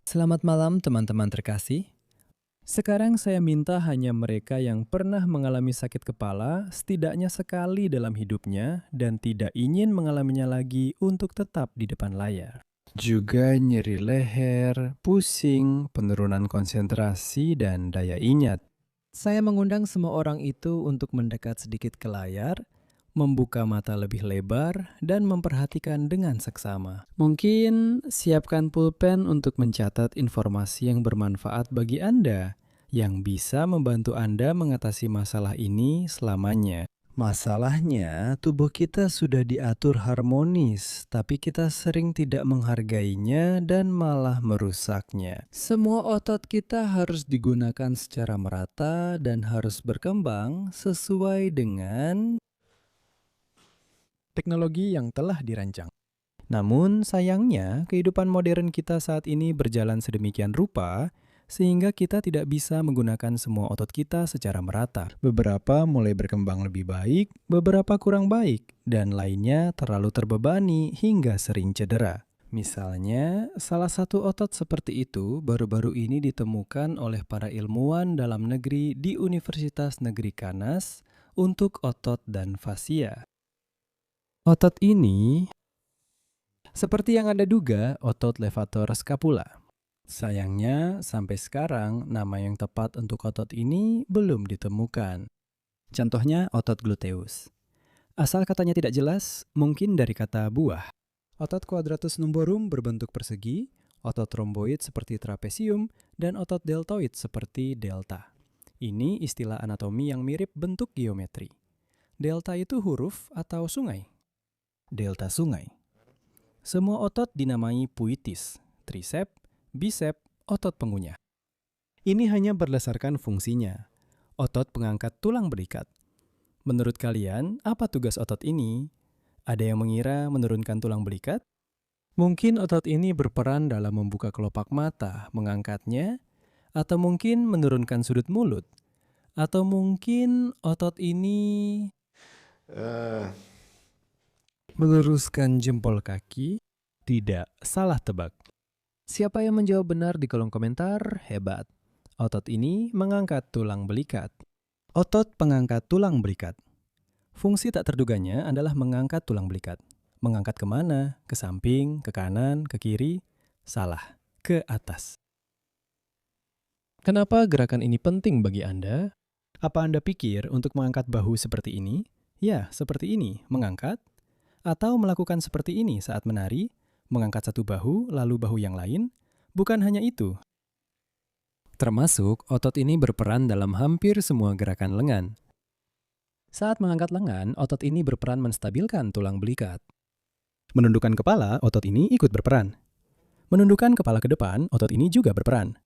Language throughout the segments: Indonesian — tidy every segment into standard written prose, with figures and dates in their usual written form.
Selamat malam teman-teman terkasih. Sekarang saya minta hanya mereka yang pernah mengalami sakit kepala setidaknya sekali dalam hidupnya dan tidak ingin mengalaminya lagi untuk tetap di depan layar. Juga nyeri leher, pusing, penurunan konsentrasi, dan daya ingat. Saya mengundang semua orang itu untuk mendekat sedikit ke layar, membuka mata lebih lebar, dan memperhatikan dengan seksama. Mungkin siapkan pulpen untuk mencatat informasi yang bermanfaat bagi Anda, yang bisa membantu Anda mengatasi masalah ini selamanya. Masalahnya, tubuh kita sudah diatur harmonis, tapi kita sering tidak menghargainya dan malah merusaknya. Semua otot kita harus digunakan secara merata dan harus berkembang sesuai dengan teknologi yang telah dirancang. Namun sayangnya kehidupan modern kita saat ini berjalan sedemikian rupa sehingga kita tidak bisa menggunakan semua otot kita secara merata. Beberapa mulai berkembang lebih baik, beberapa kurang baik, dan lainnya terlalu terbebani hingga sering cedera. Misalnya, salah satu otot seperti itu baru-baru ini ditemukan oleh para ilmuwan dalam negeri di Universitas Negeri Kanas untuk otot dan fasia. Otot ini, seperti yang Anda duga, otot levator scapula. Sayangnya, sampai sekarang nama yang tepat untuk otot ini belum ditemukan. Contohnya otot gluteus. Asal katanya tidak jelas, mungkin dari kata buah. Otot quadratus lumborum berbentuk persegi, otot rhomboid seperti trapesium, dan otot deltoid seperti delta. Ini istilah anatomi yang mirip bentuk geometri. Delta itu huruf atau sungai. Delta sungai. Semua otot dinamai puitis, trisep, bisep, otot pengunyah. Ini hanya berdasarkan fungsinya. Otot pengangkat tulang belikat. Menurut kalian, apa tugas otot ini? Ada yang mengira menurunkan tulang belikat? Mungkin otot ini berperan dalam membuka kelopak mata, mengangkatnya, atau mungkin menurunkan sudut mulut, atau mungkin otot ini meluruskan jempol kaki. Tidak, salah tebak. Siapa yang menjawab benar di kolom komentar? Hebat. Otot ini mengangkat tulang belikat. Otot pengangkat tulang belikat. Fungsi tak terduganya adalah mengangkat tulang belikat. Mengangkat kemana? Ke samping, ke kanan, ke kiri? Salah, ke atas. Kenapa gerakan ini penting bagi Anda? Apa Anda pikir untuk mengangkat bahu seperti ini? Ya, seperti ini, mengangkat. Atau melakukan seperti ini saat menari, mengangkat satu bahu, lalu bahu yang lain? Bukan hanya itu. Termasuk, otot ini berperan dalam hampir semua gerakan lengan. Saat mengangkat lengan, otot ini berperan menstabilkan tulang belikat. Menundukkan kepala, otot ini ikut berperan. Menundukkan kepala ke depan, otot ini juga berperan.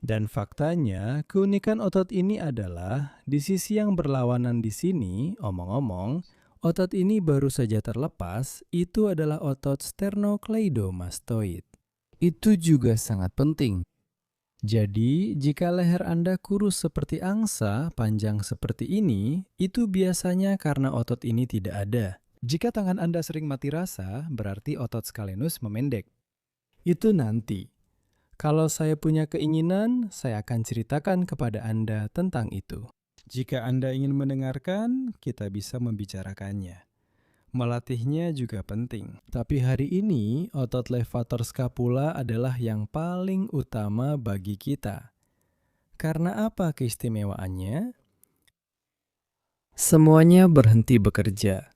Dan faktanya, keunikan otot ini adalah di sisi yang berlawanan di sini, omong-omong, otot ini baru saja terlepas, itu adalah otot sternocleidomastoid. Itu juga sangat penting. Jadi, jika leher Anda kurus seperti angsa, panjang seperti ini, itu biasanya karena otot ini tidak ada. Jika tangan Anda sering mati rasa, berarti otot scalenus memendek. Itu nanti. Kalau saya punya keinginan, saya akan ceritakan kepada Anda tentang itu. Jika Anda ingin mendengarkan, kita bisa membicarakannya. Melatihnya juga penting. Tapi hari ini, otot levator scapula adalah yang paling utama bagi kita. Karena apa keistimewaannya? Semuanya berhenti bekerja.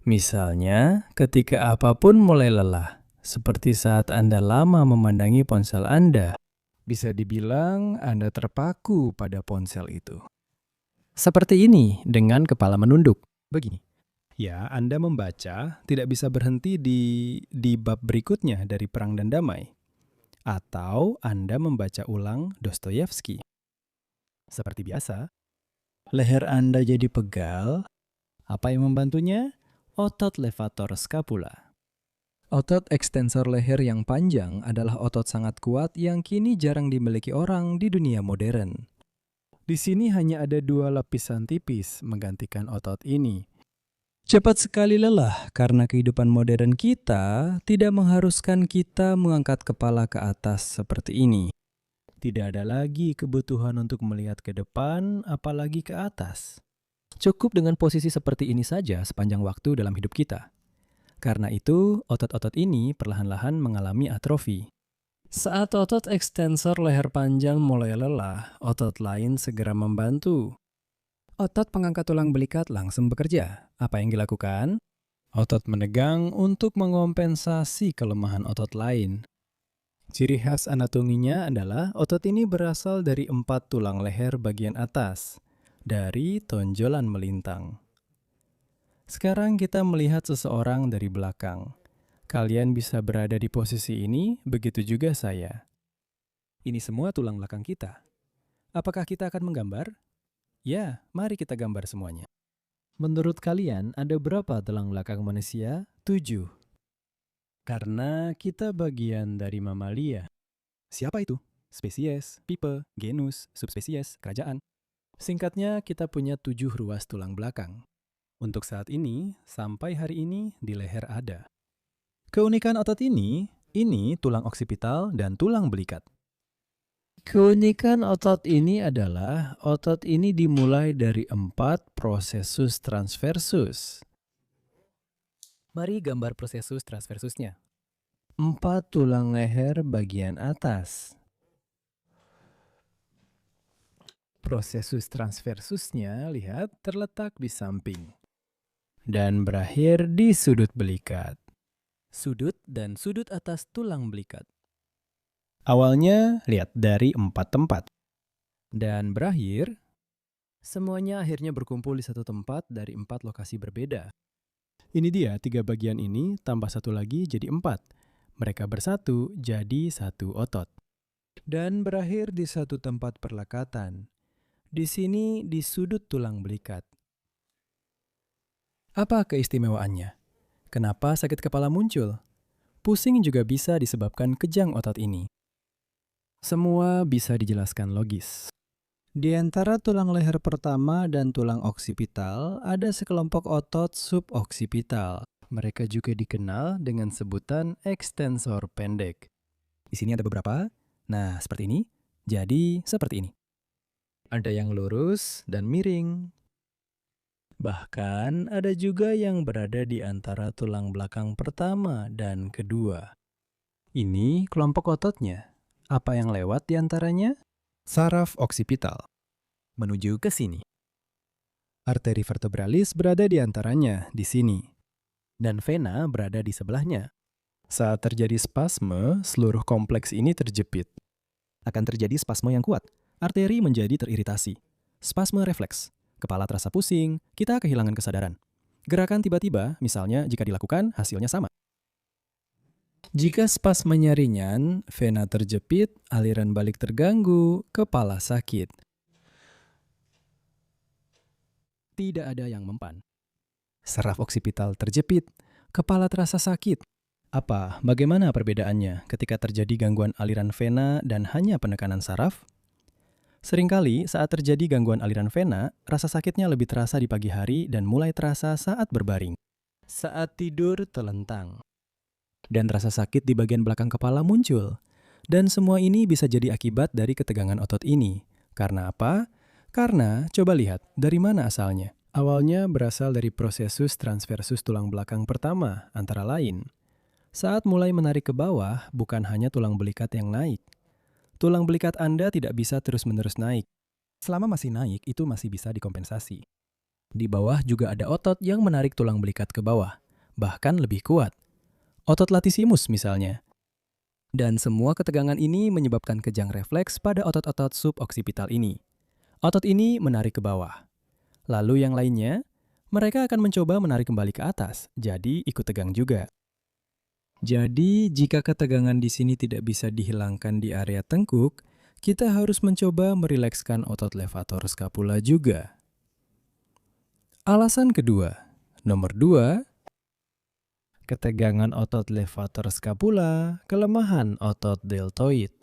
Misalnya, ketika apapun mulai lelah, seperti saat Anda lama memandangi ponsel Anda, bisa dibilang Anda terpaku pada ponsel itu. Seperti ini dengan kepala menunduk. Begini. Ya, Anda membaca tidak bisa berhenti di bab berikutnya dari Perang dan Damai. Atau Anda membaca ulang Dostoyevsky. Seperti biasa, leher Anda jadi pegal. Apa yang membantunya? Otot levator scapula. Otot ekstensor leher yang panjang adalah otot sangat kuat yang kini jarang dimiliki orang di dunia modern. Di sini hanya ada 2 lapisan tipis menggantikan otot ini. Cepat sekali lelah karena kehidupan modern kita tidak mengharuskan kita mengangkat kepala ke atas seperti ini. Tidak ada lagi kebutuhan untuk melihat ke depan, apalagi ke atas. Cukup dengan posisi seperti ini saja sepanjang waktu dalam hidup kita. Karena itu, otot-otot ini perlahan-lahan mengalami atrofi. Saat otot ekstensor leher panjang mulai lelah, otot lain segera membantu. Otot pengangkat tulang belikat langsung bekerja. Apa yang dilakukan? Otot menegang untuk mengompensasi kelemahan otot lain. Ciri khas anatominya adalah otot ini berasal dari 4 tulang leher bagian atas, dari tonjolan melintang. Sekarang kita melihat seseorang dari belakang. Kalian bisa berada di posisi ini, begitu juga saya. Ini semua tulang belakang kita. Apakah kita akan menggambar? Ya, mari kita gambar semuanya. Menurut kalian, ada berapa tulang belakang manusia? 7. Karena kita bagian dari mamalia. Siapa itu? Spesies, tipe, genus, subspesies, kerajaan. Singkatnya, kita punya 7 ruas tulang belakang. Untuk saat ini, sampai hari ini, di leher ada. Keunikan otot ini tulang oksipital dan tulang belikat. Keunikan otot ini adalah otot ini dimulai dari 4 prosesus transversus. Mari gambar prosesus transversusnya. 4 tulang leher bagian atas. Prosesus transversusnya, lihat, terletak di samping. Dan berakhir di sudut belikat. Sudut dan sudut atas tulang belikat. Awalnya, lihat, dari 4 tempat. Dan berakhir, semuanya akhirnya berkumpul di satu tempat dari 4 lokasi berbeda. Ini dia, 3 bagian ini tambah 1 lagi jadi 4. Mereka bersatu jadi satu otot. Dan berakhir di satu tempat perlekatan. Di sini di sudut tulang belikat. Apa keistimewaannya? Kenapa sakit kepala muncul? Pusing juga bisa disebabkan kejang otot ini. Semua bisa dijelaskan logis. Di antara tulang leher pertama dan tulang oksipital, ada sekelompok otot suboksipital. Mereka juga dikenal dengan sebutan ekstensor pendek. Di sini ada beberapa. Nah, seperti ini. Jadi, seperti ini. Ada yang lurus dan miring. Bahkan ada juga yang berada di antara tulang belakang pertama dan kedua. Ini kelompok ototnya. Apa yang lewat di antaranya? Saraf oksipital. Menuju ke sini. Arteri vertebralis berada di antaranya, di sini. Dan vena berada di sebelahnya. Saat terjadi spasme, seluruh kompleks ini terjepit. Akan terjadi spasme yang kuat. Arteri menjadi teriritasi. Spasme refleks. Kepala terasa pusing, kita kehilangan kesadaran. Gerakan tiba-tiba, misalnya jika dilakukan, hasilnya sama. Jika spasmenya ringan, vena terjepit, aliran balik terganggu, kepala sakit. Tidak ada yang mempan. Saraf oksipital terjepit, kepala terasa sakit. Apa, bagaimana perbedaannya ketika terjadi gangguan aliran vena dan hanya penekanan saraf? Seringkali saat terjadi gangguan aliran vena, rasa sakitnya lebih terasa di pagi hari dan mulai terasa saat berbaring. Saat tidur telentang. Dan rasa sakit di bagian belakang kepala muncul. Dan semua ini bisa jadi akibat dari ketegangan otot ini. Karena apa? Karena, coba lihat, dari mana asalnya? Awalnya berasal dari prosesus transversus tulang belakang pertama, antara lain. Saat mulai menarik ke bawah, bukan hanya tulang belikat yang naik. Tulang belikat Anda tidak bisa terus-menerus naik. Selama masih naik, itu masih bisa dikompensasi. Di bawah juga ada otot yang menarik tulang belikat ke bawah, bahkan lebih kuat. Otot latissimus misalnya. Dan semua ketegangan ini menyebabkan kejang refleks pada otot-otot suboksipital ini. Otot ini menarik ke bawah. Lalu yang lainnya, mereka akan mencoba menarik kembali ke atas, jadi ikut tegang juga. Jadi, jika ketegangan di sini tidak bisa dihilangkan di area tengkuk, kita harus mencoba merilekskan otot levator scapula juga. Alasan kedua, nomor 2, ketegangan otot levator scapula, kelemahan otot deltoid.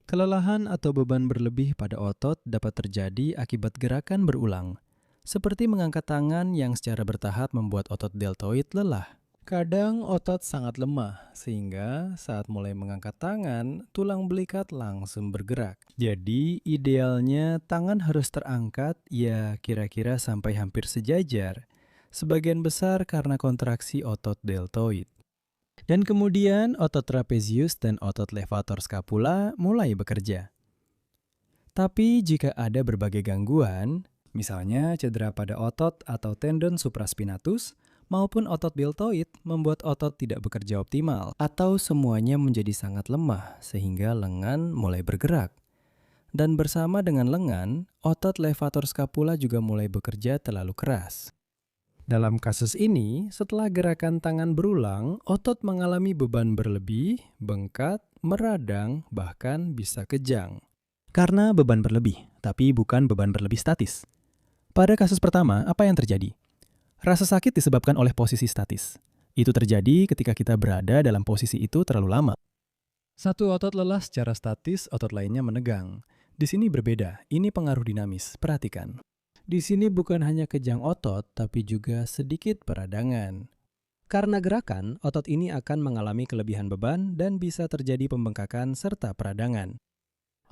Kelelahan atau beban berlebih pada otot dapat terjadi akibat gerakan berulang, Seperti mengangkat tangan yang secara bertahap membuat otot deltoid lelah. Kadang otot sangat lemah, sehingga saat mulai mengangkat tangan, tulang belikat langsung bergerak. Jadi, idealnya tangan harus terangkat, ya kira-kira sampai hampir sejajar. Sebagian besar karena kontraksi otot deltoid. Dan kemudian otot trapezius dan otot levator scapula mulai bekerja. Tapi jika ada berbagai gangguan, misalnya cedera pada otot atau tendon supraspinatus, maupun otot deltoid membuat otot tidak bekerja optimal, atau semuanya menjadi sangat lemah sehingga lengan mulai bergerak. Dan bersama dengan lengan, otot levator scapula juga mulai bekerja terlalu keras. Dalam kasus ini, setelah gerakan tangan berulang, otot mengalami beban berlebih, bengkak, meradang, bahkan bisa kejang. Karena beban berlebih, tapi bukan beban berlebih statis. Pada kasus pertama, apa yang terjadi? Rasa sakit disebabkan oleh posisi statis. Itu terjadi ketika kita berada dalam posisi itu terlalu lama. Satu otot lelah secara statis, otot lainnya menegang. Di sini berbeda, ini pengaruh dinamis, perhatikan. Di sini bukan hanya kejang otot, tapi juga sedikit peradangan. Karena gerakan, otot ini akan mengalami kelebihan beban dan bisa terjadi pembengkakan serta peradangan.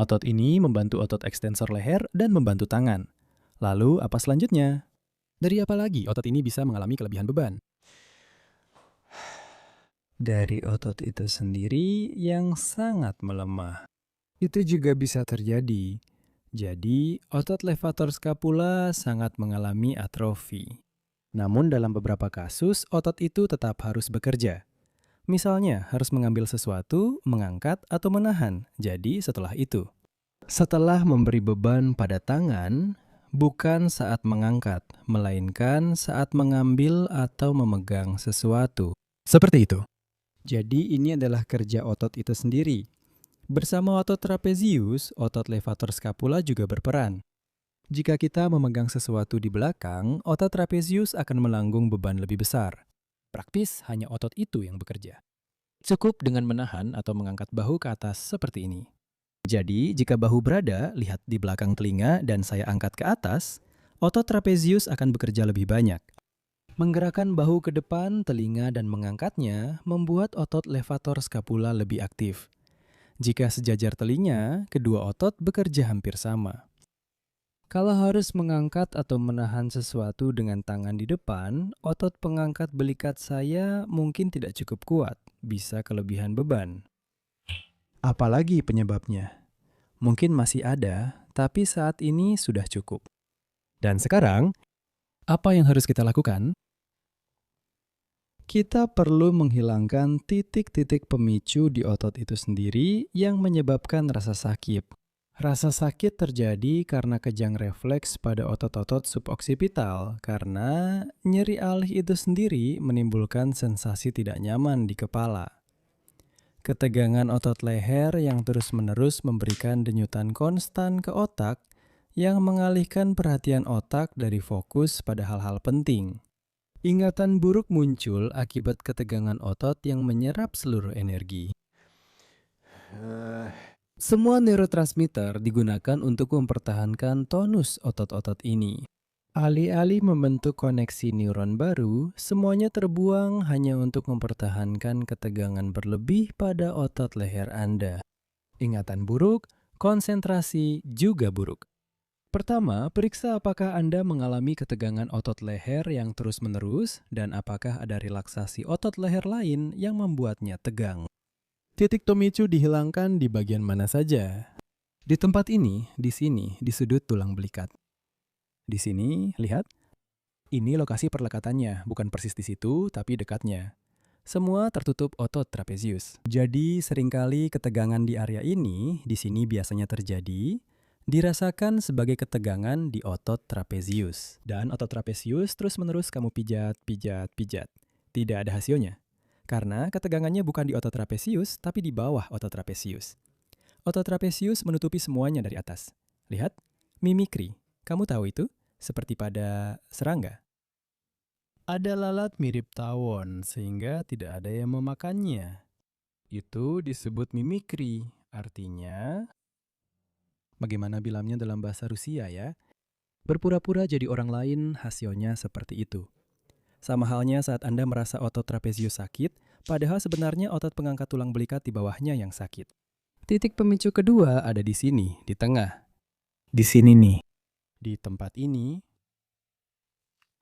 Otot ini membantu otot ekstensor leher dan membantu tangan. Lalu apa selanjutnya? Dari apa lagi otot ini bisa mengalami kelebihan beban? Dari otot itu sendiri yang sangat melemah. Itu juga bisa terjadi. Jadi, otot levator scapula sangat mengalami atrofi. Namun dalam beberapa kasus, otot itu tetap harus bekerja. Misalnya, harus mengambil sesuatu, mengangkat, atau menahan. Jadi, setelah memberi beban pada tangan, bukan saat mengangkat, melainkan saat mengambil atau memegang sesuatu. Seperti itu. Jadi ini adalah kerja otot itu sendiri. Bersama otot trapezius, otot levator scapula juga berperan. Jika kita memegang sesuatu di belakang, otot trapezius akan menanggung beban lebih besar. Praktis hanya otot itu yang bekerja. Cukup dengan menahan atau mengangkat bahu ke atas seperti ini. Jadi, jika bahu berada, lihat di belakang telinga dan saya angkat ke atas, otot trapezius akan bekerja lebih banyak. Menggerakkan bahu ke depan telinga dan mengangkatnya membuat otot levator scapula lebih aktif. Jika sejajar telinga, kedua otot bekerja hampir sama. Kalau harus mengangkat atau menahan sesuatu dengan tangan di depan, otot pengangkat belikat saya mungkin tidak cukup kuat, bisa kelebihan beban. Apalagi penyebabnya? Mungkin masih ada, tapi saat ini sudah cukup. Dan sekarang, apa yang harus kita lakukan? Kita perlu menghilangkan titik-titik pemicu di otot itu sendiri yang menyebabkan rasa sakit. Rasa sakit terjadi karena kejang refleks pada otot-otot suboksipital, karena nyeri alih itu sendiri menimbulkan sensasi tidak nyaman di kepala. Ketegangan otot leher yang terus-menerus memberikan denyutan konstan ke otak yang mengalihkan perhatian otak dari fokus pada hal-hal penting. Ingatan buruk muncul akibat ketegangan otot yang menyerap seluruh energi. Semua neurotransmitter digunakan untuk mempertahankan tonus otot-otot ini. Alih-alih membentuk koneksi neuron baru, semuanya terbuang hanya untuk mempertahankan ketegangan berlebih pada otot leher Anda. Ingatan buruk, konsentrasi juga buruk. Pertama, periksa apakah Anda mengalami ketegangan otot leher yang terus-menerus dan apakah ada relaksasi otot leher lain yang membuatnya tegang. Titik pemicu dihilangkan di bagian mana saja. Di tempat ini, di sini, di sudut tulang belikat. Di sini, lihat. Ini lokasi perlekatannya, bukan persis di situ, tapi dekatnya. Semua tertutup otot trapezius. Jadi, seringkali ketegangan di area ini, di sini biasanya terjadi, dirasakan sebagai ketegangan di otot trapezius. Dan otot trapezius terus-menerus kamu pijat, pijat, pijat. Tidak ada hasilnya. Karena ketegangannya bukan di otot trapezius, tapi di bawah otot trapezius. Otot trapezius menutupi semuanya dari atas. Lihat, mimikri. Kamu tahu itu? Seperti pada serangga. Ada lalat mirip tawon, sehingga tidak ada yang memakannya. Itu disebut mimikri. Artinya, bagaimana bilangnya dalam bahasa Rusia ya? Berpura-pura jadi orang lain hasilnya seperti itu. Sama halnya saat Anda merasa otot trapezius sakit, padahal sebenarnya otot pengangkat tulang belikat di bawahnya yang sakit. Titik pemicu kedua ada di sini, di tengah. Di sini nih. Di tempat ini,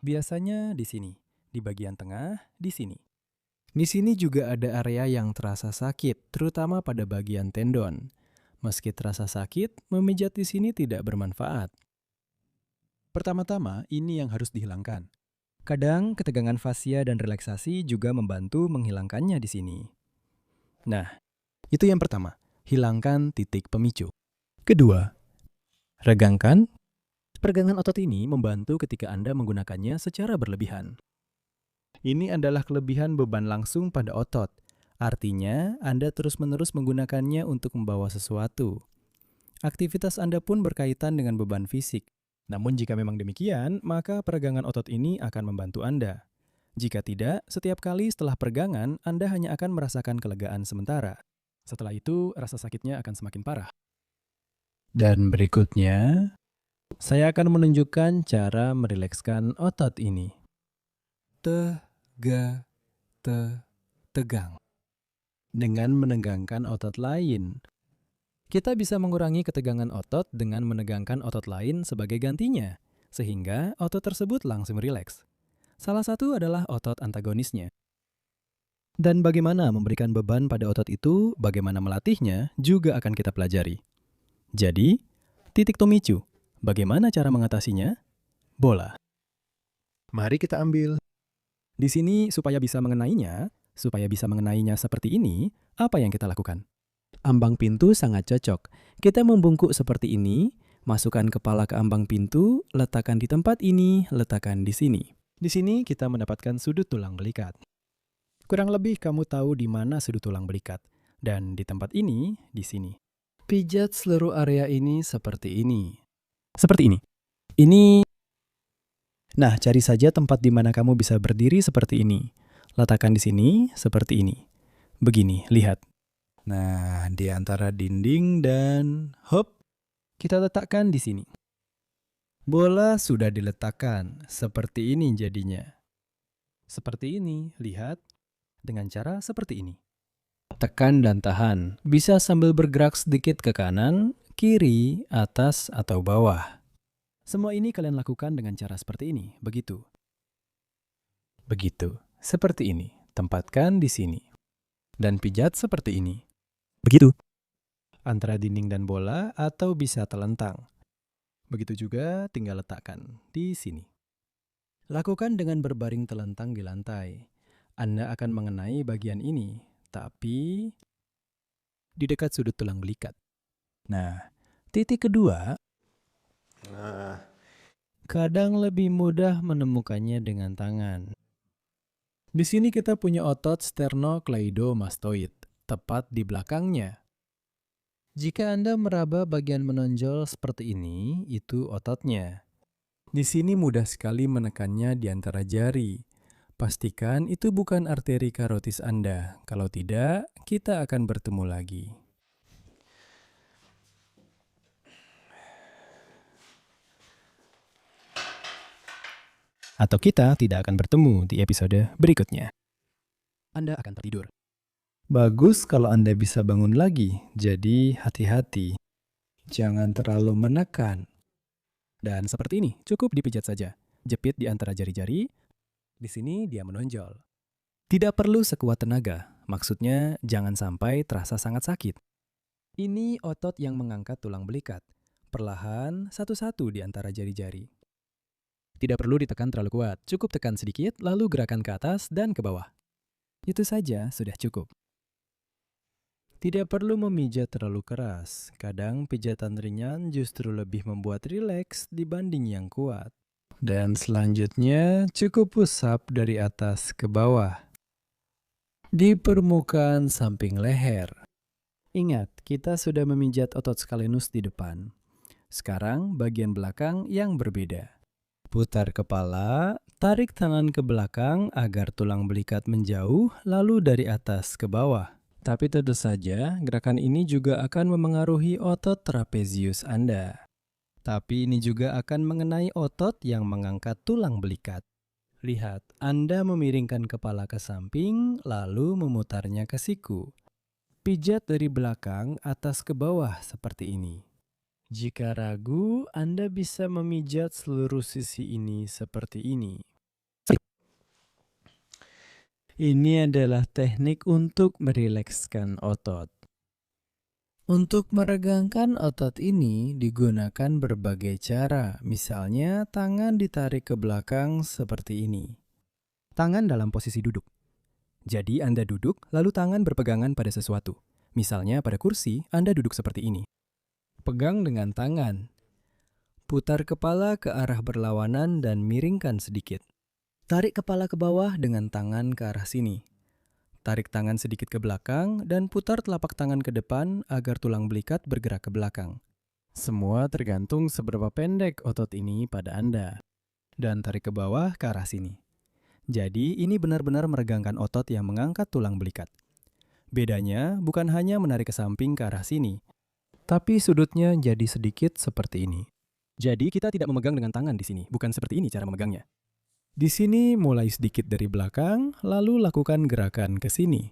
biasanya di sini, di bagian tengah, di sini. Di sini juga ada area yang terasa sakit, terutama pada bagian tendon. Meski terasa sakit, memijat di sini tidak bermanfaat. Pertama-tama, ini yang harus dihilangkan. Kadang, ketegangan fasia dan relaksasi juga membantu menghilangkannya di sini. Nah, itu yang pertama, hilangkan titik pemicu. Kedua, regangkan. Peregangan otot ini membantu ketika Anda menggunakannya secara berlebihan. Ini adalah kelebihan beban langsung pada otot. Artinya, Anda terus-menerus menggunakannya untuk membawa sesuatu. Aktivitas Anda pun berkaitan dengan beban fisik. Namun jika memang demikian, maka peregangan otot ini akan membantu Anda. Jika tidak, setiap kali setelah peregangan, Anda hanya akan merasakan kelegaan sementara. Setelah itu, rasa sakitnya akan semakin parah. Dan berikutnya, saya akan menunjukkan cara merilekskan otot ini. Tegang. Dengan menegangkan otot lain. Kita bisa mengurangi ketegangan otot dengan menegangkan otot lain sebagai gantinya, sehingga otot tersebut langsung rileks. Salah satu adalah otot antagonisnya. Dan bagaimana memberikan beban pada otot itu, bagaimana melatihnya, juga akan kita pelajari. Jadi, titik pemicu. Bagaimana cara mengatasinya? Bola. Mari kita ambil. Di sini, supaya bisa mengenainya seperti ini, apa yang kita lakukan? Ambang pintu sangat cocok. Kita membungkuk seperti ini, masukkan kepala ke ambang pintu, letakkan di tempat ini, letakkan di sini. Di sini kita mendapatkan sudut tulang belikat. Kurang lebih kamu tahu di mana sudut tulang belikat. Dan di tempat ini, di sini. Pijat seluruh area ini seperti ini. Seperti ini. Nah, cari saja tempat di mana kamu bisa berdiri seperti ini. Letakkan di sini, seperti ini. Begini, lihat. Nah, di antara dinding dan hop, kita letakkan di sini. Bola sudah diletakkan, seperti ini jadinya. Seperti ini, lihat, dengan cara seperti ini. Tekan dan tahan, bisa sambil bergerak sedikit ke kanan, kiri, atas, atau bawah. Semua ini kalian lakukan dengan cara seperti ini, begitu. Begitu, seperti ini, tempatkan di sini. Dan pijat seperti ini. Begitu. Antara dinding dan bola atau bisa telentang. Begitu juga tinggal letakkan di sini. Lakukan dengan berbaring telentang di lantai. Anda akan mengenai bagian ini, tapi di dekat sudut tulang belikat. Nah, titik kedua, kadang lebih mudah menemukannya dengan tangan. Di sini kita punya otot sternocleidomastoid, tepat di belakangnya. Jika Anda meraba bagian menonjol seperti ini, itu ototnya. Di sini mudah sekali menekannya di antara jari. Pastikan itu bukan arteri karotis Anda. Kalau tidak, kita akan bertemu lagi. Atau kita tidak akan bertemu di episode berikutnya. Anda akan tertidur. Bagus kalau Anda bisa bangun lagi, jadi hati-hati. Jangan terlalu menekan. Dan seperti ini, cukup dipijat saja. Jepit di antara jari-jari, di sini dia menonjol. Tidak perlu sekuat tenaga, maksudnya jangan sampai terasa sangat sakit. Ini otot yang mengangkat tulang belikat. Perlahan, satu-satu di antara jari-jari. Tidak perlu ditekan terlalu kuat, cukup tekan sedikit, lalu gerakan ke atas dan ke bawah. Itu saja sudah cukup. Tidak perlu memijat terlalu keras. Kadang pijatan ringan justru lebih membuat rileks dibanding yang kuat. Dan selanjutnya cukup push up dari atas ke bawah. Di permukaan samping leher. Ingat, kita sudah memijat otot scalenus di depan. Sekarang bagian belakang yang berbeda. Putar kepala, tarik tangan ke belakang agar tulang belikat menjauh, lalu dari atas ke bawah. Tapi tentu saja, gerakan ini juga akan memengaruhi otot trapezius Anda. Tapi ini juga akan mengenai otot yang mengangkat tulang belikat. Lihat, Anda memiringkan kepala ke samping, lalu memutarnya ke siku. Pijat dari belakang atas ke bawah seperti ini. Jika ragu, Anda bisa memijat seluruh sisi ini seperti ini. Ini adalah teknik untuk merilekskan otot. Untuk meregangkan otot ini digunakan berbagai cara, misalnya tangan ditarik ke belakang seperti ini. Tangan dalam posisi duduk. Jadi Anda duduk, lalu tangan berpegangan pada sesuatu. Misalnya pada kursi, Anda duduk seperti ini. Pegang dengan tangan. Putar kepala ke arah berlawanan dan miringkan sedikit. Tarik kepala ke bawah dengan tangan ke arah sini. Tarik tangan sedikit ke belakang dan putar telapak tangan ke depan agar tulang belikat bergerak ke belakang. Semua tergantung seberapa pendek otot ini pada Anda. Dan tarik ke bawah ke arah sini. Jadi ini benar-benar meregangkan otot yang mengangkat tulang belikat. Bedanya bukan hanya menarik ke samping ke arah sini, tapi sudutnya jadi sedikit seperti ini. Jadi kita tidak memegang dengan tangan di sini, bukan seperti ini cara memegangnya. Di sini mulai sedikit dari belakang, lalu lakukan gerakan ke sini.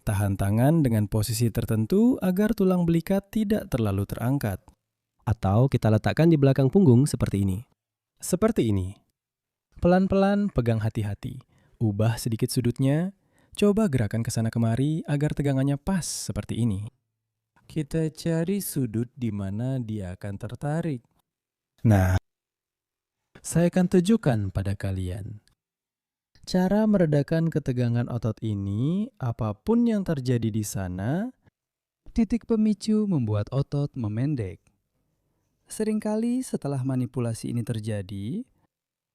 Tahan tangan dengan posisi tertentu agar tulang belikat tidak terlalu terangkat. Atau kita letakkan di belakang punggung seperti ini. Seperti ini. Pelan-pelan pegang hati-hati. Ubah sedikit sudutnya. Coba gerakan ke sana kemari agar tegangannya pas seperti ini. Kita cari sudut di mana dia akan tertarik. Nah, saya akan tunjukkan pada kalian. Cara meredakan ketegangan otot ini, apapun yang terjadi di sana, titik pemicu membuat otot memendek. Seringkali setelah manipulasi ini terjadi,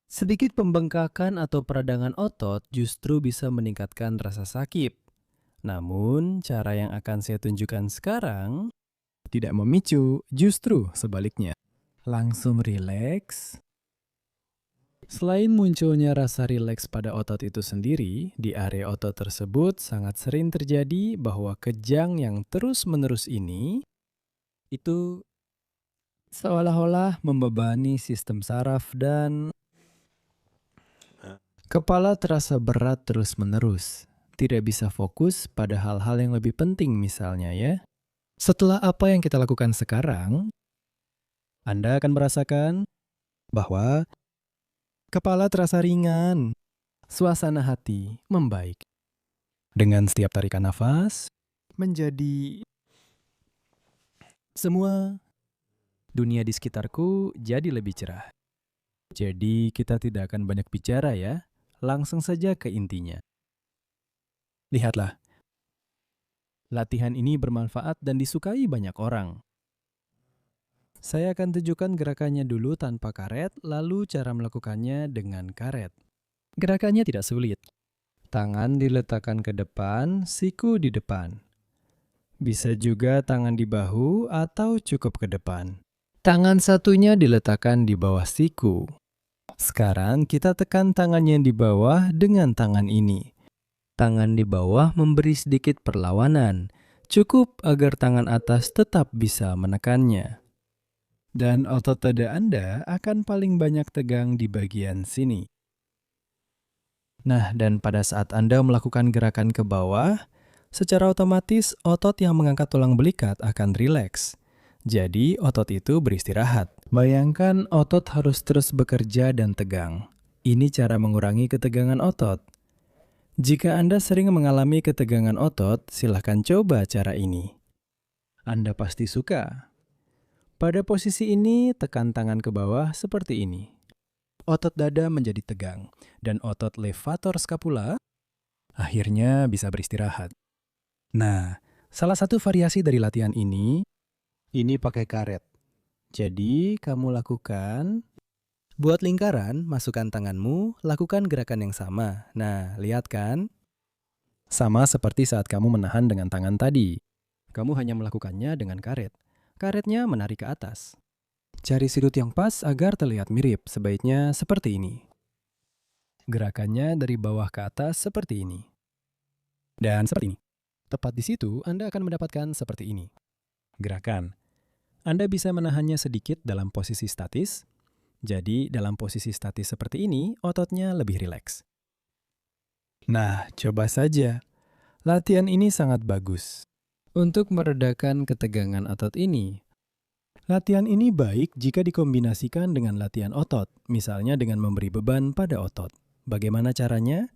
sedikit pembengkakan atau peradangan otot justru bisa meningkatkan rasa sakit. Namun, cara yang akan saya tunjukkan sekarang tidak memicu, justru sebaliknya. Langsung rileks. Selain munculnya rasa rileks pada otot itu sendiri, di area otot tersebut sangat sering terjadi bahwa kejang yang terus-menerus ini itu seolah-olah membebani sistem saraf dan kepala terasa berat terus-menerus. Tidak bisa fokus pada hal-hal yang lebih penting misalnya ya. Setelah apa yang kita lakukan sekarang, Anda akan merasakan bahwa kepala terasa ringan, suasana hati membaik. Dengan setiap tarikan nafas, menjadi semua dunia di sekitarku jadi lebih cerah. Jadi kita tidak akan banyak bicara ya, langsung saja ke intinya. Lihatlah, latihan ini bermanfaat dan disukai banyak orang. Saya akan tunjukkan gerakannya dulu tanpa karet, lalu cara melakukannya dengan karet. Gerakannya tidak sulit. Tangan diletakkan ke depan, siku di depan. Bisa juga tangan di bahu atau cukup ke depan. Tangan satunya diletakkan di bawah siku. Sekarang kita tekan tangannya di bawah dengan tangan ini. Tangan di bawah memberi sedikit perlawanan. Cukup agar tangan atas tetap bisa menekannya. Dan otot dada Anda akan paling banyak tegang di bagian sini. Nah, dan pada saat Anda melakukan gerakan ke bawah, secara otomatis otot yang mengangkat tulang belikat akan rileks. Jadi, otot itu beristirahat. Bayangkan otot harus terus bekerja dan tegang. Ini cara mengurangi ketegangan otot. Jika Anda sering mengalami ketegangan otot, silakan coba cara ini. Anda pasti suka. Pada posisi ini, tekan tangan ke bawah seperti ini. Otot dada menjadi tegang, dan otot levator scapula akhirnya bisa beristirahat. Nah, salah satu variasi dari latihan ini pakai karet. Jadi, kamu lakukan, buat lingkaran, masukkan tanganmu, lakukan gerakan yang sama. Nah, lihat kan? Sama seperti saat kamu menahan dengan tangan tadi. Kamu hanya melakukannya dengan karet. Karetnya menarik ke atas. Cari sudut yang pas agar terlihat mirip, sebaiknya seperti ini. Gerakannya dari bawah ke atas seperti ini. Dan seperti ini. Tepat di situ, Anda akan mendapatkan seperti ini. Gerakan. Anda bisa menahannya sedikit dalam posisi statis. Jadi, dalam posisi statis seperti ini, ototnya lebih rileks. Nah, coba saja. Latihan ini sangat bagus untuk meredakan ketegangan otot ini. Latihan ini baik jika dikombinasikan dengan latihan otot, misalnya dengan memberi beban pada otot. Bagaimana caranya?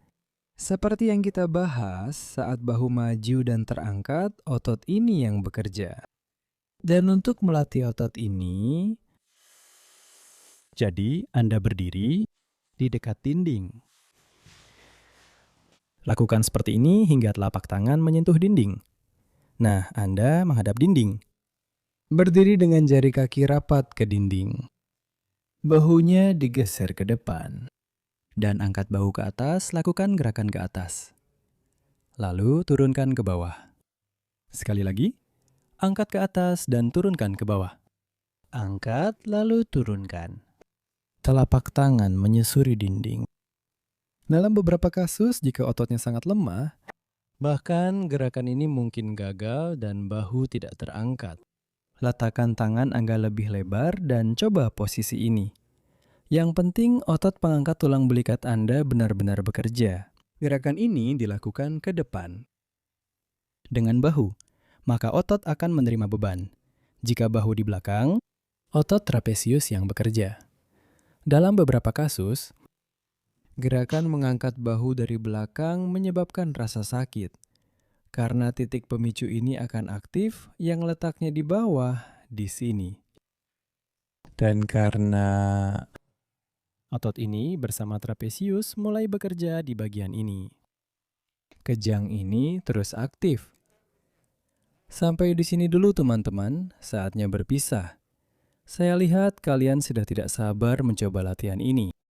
Seperti yang kita bahas, saat bahu maju dan terangkat, otot ini yang bekerja. Dan untuk melatih otot ini, jadi Anda berdiri di dekat dinding. Lakukan seperti ini hingga telapak tangan menyentuh dinding. Nah, Anda menghadap dinding. Berdiri dengan jari kaki rapat ke dinding. Bahunya digeser ke depan. Dan angkat bahu ke atas, lakukan gerakan ke atas. Lalu turunkan ke bawah. Sekali lagi, angkat ke atas dan turunkan ke bawah. Angkat lalu turunkan. Telapak tangan menyusuri dinding. Dalam beberapa kasus, jika ototnya sangat lemah, bahkan gerakan ini mungkin gagal dan bahu tidak terangkat. Letakkan tangan agak lebih lebar dan coba posisi ini. Yang penting otot pengangkat tulang belikat Anda benar-benar bekerja. Gerakan ini dilakukan ke depan. Dengan bahu, maka otot akan menerima beban. Jika bahu di belakang, otot trapesius yang bekerja. Dalam beberapa kasus, gerakan mengangkat bahu dari belakang menyebabkan rasa sakit. Karena titik pemicu ini akan aktif yang letaknya di bawah, di sini. Dan karena otot ini bersama trapesius mulai bekerja di bagian ini. Kejang ini terus aktif. Sampai di sini dulu teman-teman, saatnya berpisah. Saya lihat kalian sudah tidak sabar mencoba latihan ini.